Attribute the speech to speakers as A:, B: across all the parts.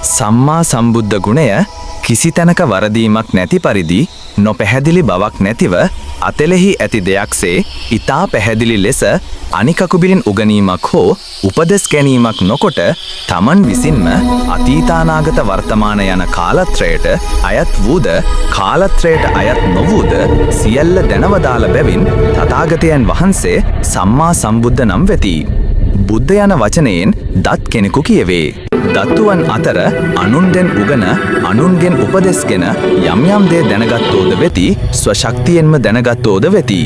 A: සම්මා සම්බුද්ධ ගුණය කිසි තැනක වරදීමක් නැති පරිදි නොපැහැදිලි බවක් නැතිව අතෙලෙහි ඇති දෙයක්සේ ඊතා පැහැදිලි ලෙස අනිකකුබිලින් උගනීමක් හෝ උපදෙස් ගැනීමක් නොකොට තමන් විසින්ම අතීතානාගත වර්තමාන යන කාලත්‍රයට අයත් වූද කාලත්‍රයට අයත් නොවූද සියල්ල දැනවදාළ බැවින් තථාගතයන් වහන්සේ සම්මා සම්බුද්ධ නම් වෙති. බුද්ධ යන වචනයෙන් දත් කෙනෙකු කියවේ. දත්තුවන් අතර අනුන්ගෙන් උගන අනුන්ගෙන් උපදෙස්ගෙන යම් යම් දේ දැනගත්තෝද වෙති ස්වශක්තියෙන්ම දැනගත්තෝද වෙති.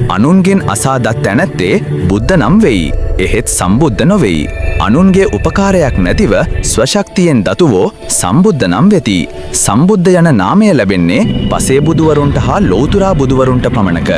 A: අනුන්ගෙන් අසා දත් තැනැත්තේ බුද්ධ නම් වෙයි. එහෙත් සම්බුද්ධ නොවෙයි. අනුන්ගේ උපකාරයක් නැතිව ස්වශක්තියෙන් දතුවෝ සම්බුද්ධ නම් වෙති. සම්බුද්ධ යන නාමය ලැබෙන්නේ පසේ බුදුවරුන්ට හා ලෞතුරා බුදුවරුන්ට පමණක.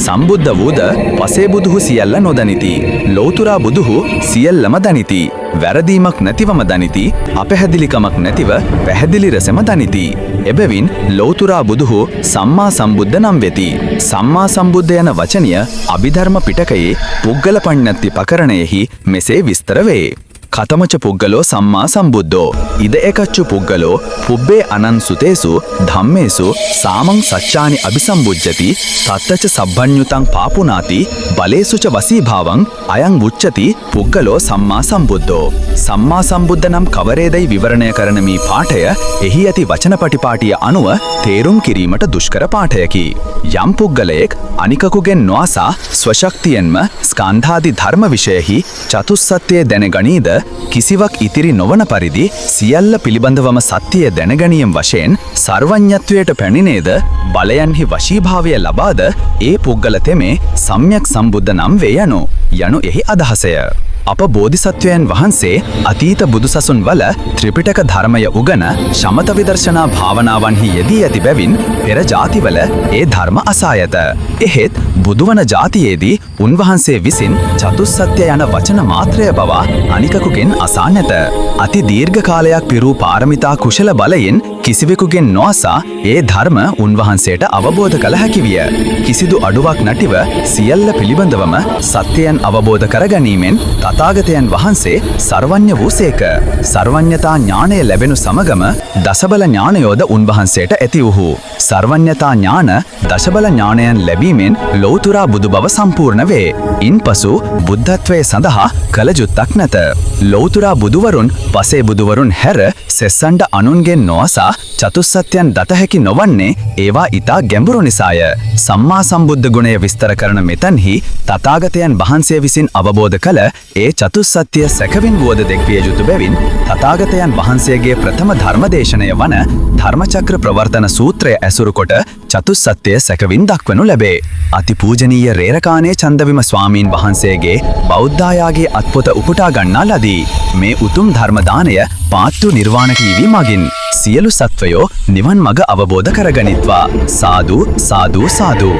A: සම්බුද්ධ වූද පසේ බුදුහු සියල්ල නොදනිති. ලෞතුරා බුදුහු සියල්ලම දනිති. වැරදීමක් නැතිවම දනිති. අපැහැදිලිකමක් නැතිව පැහැදිලි රසම දනිති. එබැවින් ලෞතුරා බුදුහු සම්මා සම්බුද්ධ නම් වෙති. සම්මා සම්බුද්ධ යන වචනය අභිධර්ම පිටකයේ පුග්ගල පඤ්ඤත්ති ප්‍රකරණයෙහි මෙසේ විස්තර වේ. කතමච පුග්ගලෝ සම්මා සම්බුද්ධෝ ඉද එකච්චු පුග්ගලෝ පුබ්බේ අනන්සුතේසු ධම්මේසු සාමං සච්චානි අபிසම්බුජ්ජති තත්තච සබ්බඤ්ඤුතං පාපුනාති බලේසුච වසීභාවං අයං උච්චති පුග්ගලෝ සම්මා සම්බුද්ධෝ. සම්මා සම්බුද්ධ නම් කවරේදයි විවරණය කරන මේ පාඨය එහි ඇති වචන පටිපාටිය අනුව තේරුම් කිරීමට දුෂ්කර පාඨයකි. යම් පුග්ගලයෙක් අනිකකුගෙන් නොඅසා ස්වශක්තියෙන්ම ස්කන්ධාදි ධර්ම විෂයෙහි චතුස්සත්‍යය දැනගනීද කිසිවක් ඉතිරි නොවන පරිදි සියල්ල පිළිබඳවම සත්‍යය දැනගැනීම වශයෙන් සර්වඥත්වයට පැමිණේද බලයන්හි වශීභාවය ලබාද ඒ පුද්ගල තෙමේ සම්‍යක් සම්බුද්ධ නම් වේ යනු එහි අදහසය. අප බෝධිසත්වයන් වහන්සේ අතීත බුදුසසුන් වල ත්‍රිපිටක ධර්මය උගන ශමත විදර්ශනා භාවනාවන්හි යෙදී ඇති බැවින් පෙර ජාතිවල ඒ ධර්ම අසායත. එහෙත් බුදුවන ජාතියේදී උන්වහන්සේ විසින් චතුස්සත්‍ය යන වචන මාත්‍රය බවා අනිකකුගෙන් අසා නැත. අති දීර්ඝ කාලයක් පිරූ පාරමිතා කුශල බලයෙන් කිසිවෙකුගෙන් නොඅසා ඒ ධර්ම උන්වහන්සේට අවබෝධ කළ හැකි විය. කිසිදු අඩුවක් නැතිව සියල්ල පිළිබඳවම සත්‍යයන් අවබෝධ කරගැනීමෙන් තථාගතයන් වහන්සේ සර්වඥ වූසේක. සර්වඥතා ඥානය ලැබෙනු සමගම දසබල ඥානයෝද උන්වහන්සේට ඇති වූ. සර්වඥතා ඥාන දශබල ඥානයන් ලැබීමෙන් ලෞතුරා බුදු බව සම්පූර්ණ වේ. ඉන්පසු බුද්ධත්වයේ සඳහා කල යුත්තක් නැත. ලෞතුරා බුදුවරුන් පසේ බුදුවරුන් හැර සෙස්සන්ඩ අනුන්ගෙන් නොඅසා චතුස්සත්‍යයන් දත හැකි නොවන්නේ ඒවා ඊතා ගැඹුරු නිසාය. සම්මා සම්බුද්ධ ගුණය විස්තර කරන මෙතන්හි තථාගතයන් වහන්සේ විසින් අවබෝධ කළ ඒ චතුස්සත්‍ය සැකවින් වුවද දැක්විය යුතු බැවින් තථාගතයන් වහන්සේගේ ප්‍රථම ධර්මදේශනය වන ධර්මචක්‍ර ප්‍රවර්තන සූත්‍රය ඇසුරු කොට චතුස්සත්‍ය සැකවින් දක්වනු ලැබේ. අතිපූජනීය රේරකානේ චන්දවිම ස්වාමීන් වහන්සේගේ බෞද්ධායාගේ අත්පොත උපුටා ගන්නා ලදී. මේ උතුම් ධර්ම දානය පාත්තු නිර්වාණ කීවි මගින් සියලු සත්වයෝ නිවන් මඟ අවබෝධ කරගනිත්වා. සාදු සාදු සාදු.